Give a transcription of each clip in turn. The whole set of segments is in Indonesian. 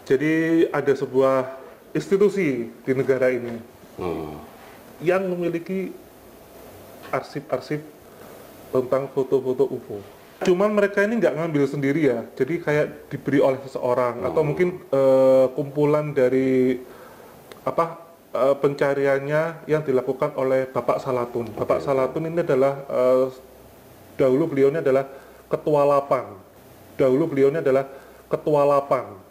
Jadi ada sebuah institusi di negara ini yang memiliki arsip-arsip tentang foto-foto UFO. Cuman mereka ini nggak ngambil sendiri ya, jadi kayak diberi oleh seseorang atau mungkin kumpulan dari pencariannya yang dilakukan oleh Bapak Salatun. Bapak Salatun ini adalah dahulu beliaunya adalah ketua Lapang.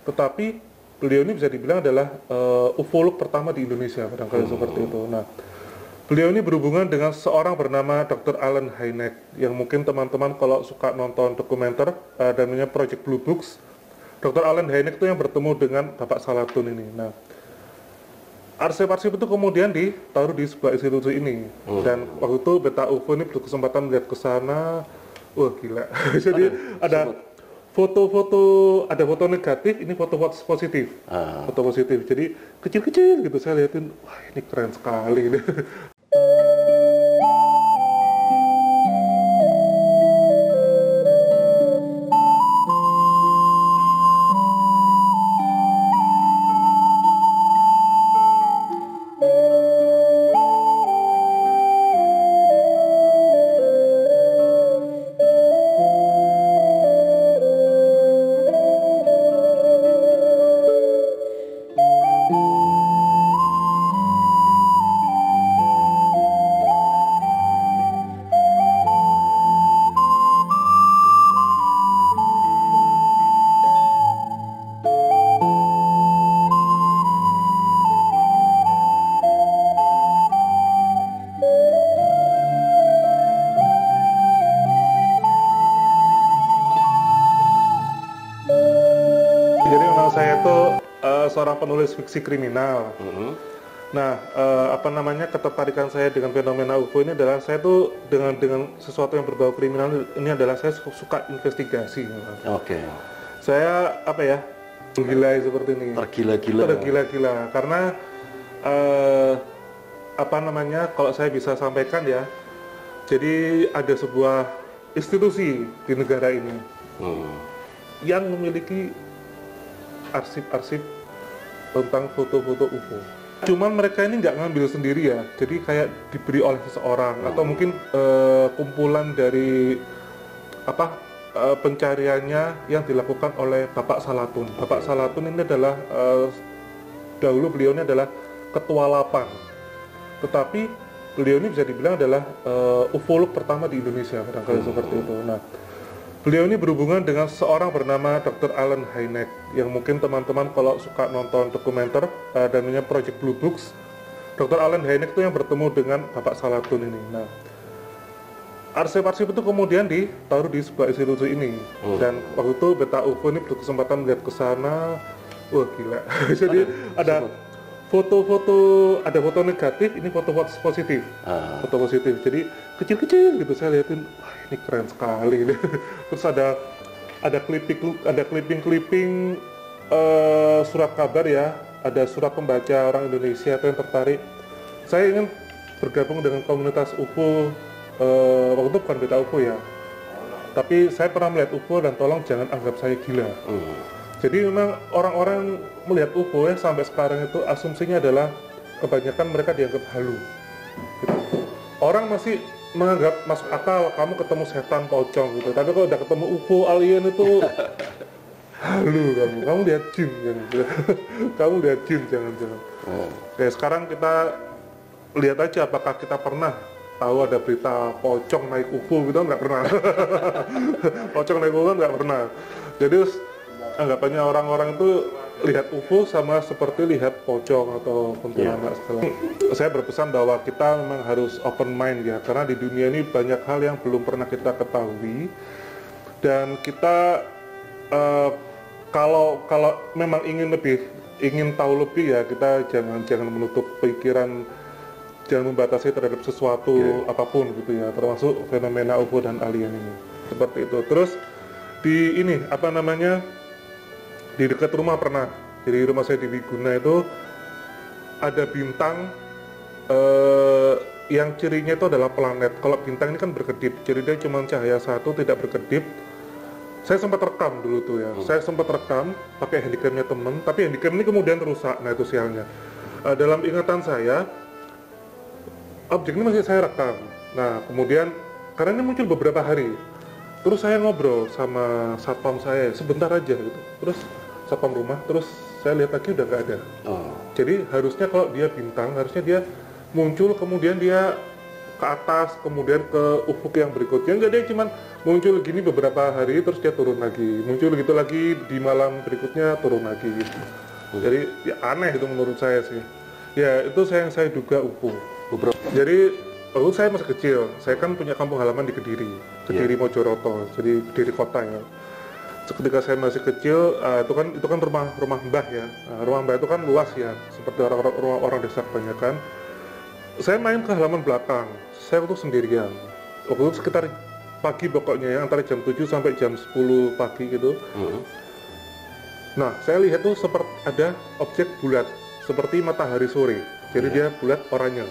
Tetapi beliau ini bisa dibilang adalah ufolog pertama di Indonesia, barangkali seperti itu. Nah, beliau ini berhubungan dengan seorang bernama Dr. Allen Hynek, yang mungkin teman-teman kalau suka nonton dokumenter dan namanya Project Blue Books, Dr. Allen Hynek itu yang bertemu dengan Bapak Salatun ini. Nah, arsip-arsip itu kemudian ditaruh di sebuah institusi ini, dan waktu itu Beta UFO ini berkesempatan melihat ke sana, wah gila. Jadi ada foto-foto, ada foto negatif, ini foto positif, foto positif. Jadi kecil-kecil gitu, saya lihatin, wah ini keren sekali. Jadi memang saya itu seorang penulis fiksi kriminal. Nah, ketertarikan saya dengan fenomena UFO ini adalah saya tuh dengan sesuatu yang berbau kriminal ini adalah saya suka investigasi. Saya gila seperti ini. Tergila-gila karena kalau saya bisa sampaikan ya. Jadi ada sebuah institusi di negara ini yang memiliki arsip-arsip tentang foto-foto UFO. Cuman mereka ini nggak ngambil sendiri ya, jadi kayak diberi oleh seseorang atau mungkin kumpulan dari pencariannya yang dilakukan oleh Bapak Salatun. Bapak Salatun ini adalah dahulu beliaunya adalah ketua Lapang, tetapi beliau ini bisa dibilang adalah ufolog pertama di Indonesia, barangkali seperti itu. Nah, beliau ini berhubungan dengan seorang bernama Dr. Allen Hynek, yang mungkin teman-teman kalau suka nonton dokumenter dan namanya Project Blue Books, Dr. Allen Hynek itu yang bertemu dengan Bapak Salatun ini. Nah, arsip-arsip itu kemudian ditaruh di sebuah institusi ini, dan waktu itu Beta UFO ini berkesempatan melihat ke sana, wah gila. Jadi ada foto-foto, ada foto negatif, ini foto positif, foto positif. Jadi kecil-kecil gitu, saya lihatin, wah ini keren sekali. Terus ada clipping surat kabar ya, ada surat pembaca orang Indonesia atau yang tertarik. Saya ingin bergabung dengan komunitas UFO, waktu itu bukan Beta UFO ya, tapi saya pernah melihat UFO dan tolong jangan anggap saya gila. Jadi memang orang-orang melihat UFO ya sampai sekarang itu asumsinya adalah kebanyakan mereka dianggap halu. Gitu. Orang masih menganggap masuk akal kamu ketemu setan pocong gitu, tapi kalau udah ketemu UFO alien itu halu kamu lihat jin kamu lihat jin jangan-jangan. Oke, sekarang kita lihat aja apakah kita pernah tahu ada berita pocong naik UFO gitu, nggak pernah. Pocong naik UFO nggak pernah. Jadi anggapannya orang-orang itu lihat UFO sama seperti lihat pocong atau kuntilanak segala. Saya berpesan bahwa kita memang harus open mind ya, karena di dunia ini banyak hal yang belum pernah kita ketahui, dan kita kalau memang ingin tahu lebih ya, kita jangan menutup pikiran, jangan membatasi terhadap sesuatu apapun gitu ya, termasuk fenomena UFO dan alien ini. Seperti itu. Terus di di dekat rumah pernah, jadi rumah saya di Wiguna itu ada bintang yang cirinya itu adalah planet. Kalau bintang ini kan berkedip, jadi dia cuma cahaya satu, tidak berkedip, Saya sempat rekam dulu tuh ya. Saya sempat rekam pakai handycamnya temen, tapi handycam ini kemudian rusak. Nah itu sialnya. Dalam ingatan saya, objek ini masih saya rekam. Nah kemudian karena ini muncul beberapa hari, terus saya ngobrol sama satpam saya sebentar aja gitu. Terus satpam rumah, terus saya lihat lagi udah nggak ada. Jadi harusnya kalau dia bintang, harusnya dia muncul kemudian dia ke atas, kemudian ke ufuk yang berikutnya. Enggak, dia cuman muncul gini beberapa hari terus dia turun lagi, muncul gitu lagi di malam berikutnya turun lagi gitu. Jadi ya aneh itu menurut saya sih. Ya itu yang saya duga UFO. Jadi waktu saya masih kecil, saya kan punya kampung halaman di Kediri, Mojoroto, jadi Kediri kota ya. Ketika saya masih kecil, itu kan rumah mbah ya. Rumah mbah itu kan luas ya, seperti orang desa kebanyakan. Saya main ke halaman belakang, saya waktu sendirian. Waktu itu sekitar pagi pokoknya ya, antara jam 7 sampai jam 10 pagi gitu. Nah, saya lihat tuh seperti ada objek bulat, seperti matahari sore. Jadi dia bulat oranye.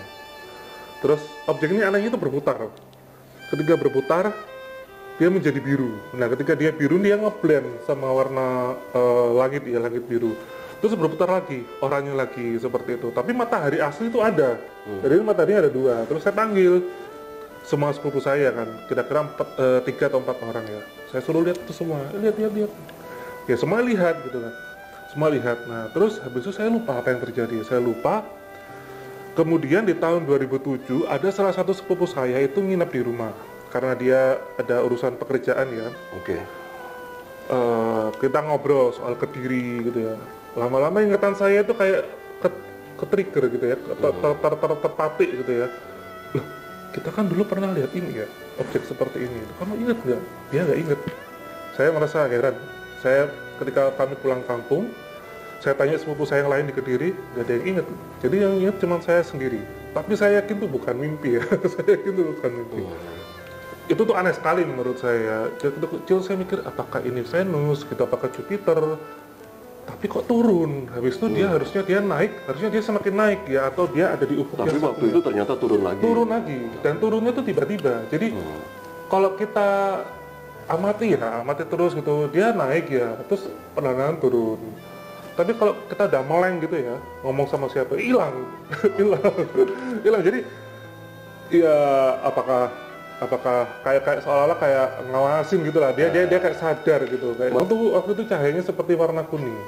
Terus objek ini anehnya itu berputar. Ketika berputar, dia menjadi biru. Nah, ketika dia biru, dia ngeblend sama warna langit ya, langit biru. Terus berputar lagi, oranye lagi, seperti itu. Tapi matahari asli itu ada. Jadi matahari ada 2. Terus saya panggil semua sepupu saya kan, kira-kira 3 atau 4 orang ya. Saya suruh lihat itu semua, lihat. Ya semua lihat gitu kan, semua lihat. Nah terus habis itu saya lupa apa yang terjadi. Saya lupa. Kemudian di tahun 2007 ada salah satu sepupu saya itu nginep di rumah karena dia ada urusan pekerjaan ya. Kita ngobrol soal Kediri gitu ya. Lama-lama ingatan saya itu kayak ke-trigger gitu ya, terpatik gitu ya. Loh, kita kan dulu pernah lihat ini ya, objek seperti ini. Kamu ingat nggak? Dia nggak ingat. Saya merasa heran. Saya ketika kami pulang kampung, saya tanya sepupu saya yang lain di Kediri, nggak ada yang ingat. Jadi yang ingat cuma saya sendiri. Tapi saya yakin itu bukan mimpi ya. Saya yakin itu bukan mimpi. Itu tuh aneh sekali menurut saya. Jadi kecil saya mikir, apakah ini Venus, gitu, apakah Jupiter? Tapi kok turun? Habis itu dia harusnya dia naik, harusnya dia semakin naik ya, atau dia ada di ufuk. Tapi waktu itu ternyata turun lagi. Turun lagi, dan turunnya tuh tiba-tiba. Jadi kalau kita amati terus gitu, dia naik ya, terus perlahan turun. Tapi kalau kita udah meleng gitu ya, ngomong sama siapa, hilang. Jadi ya apakah kayak seolah-olah kayak ngawasin gitu lah, dia kayak sadar gitu, kayak waktu itu cahayanya seperti warna kuning.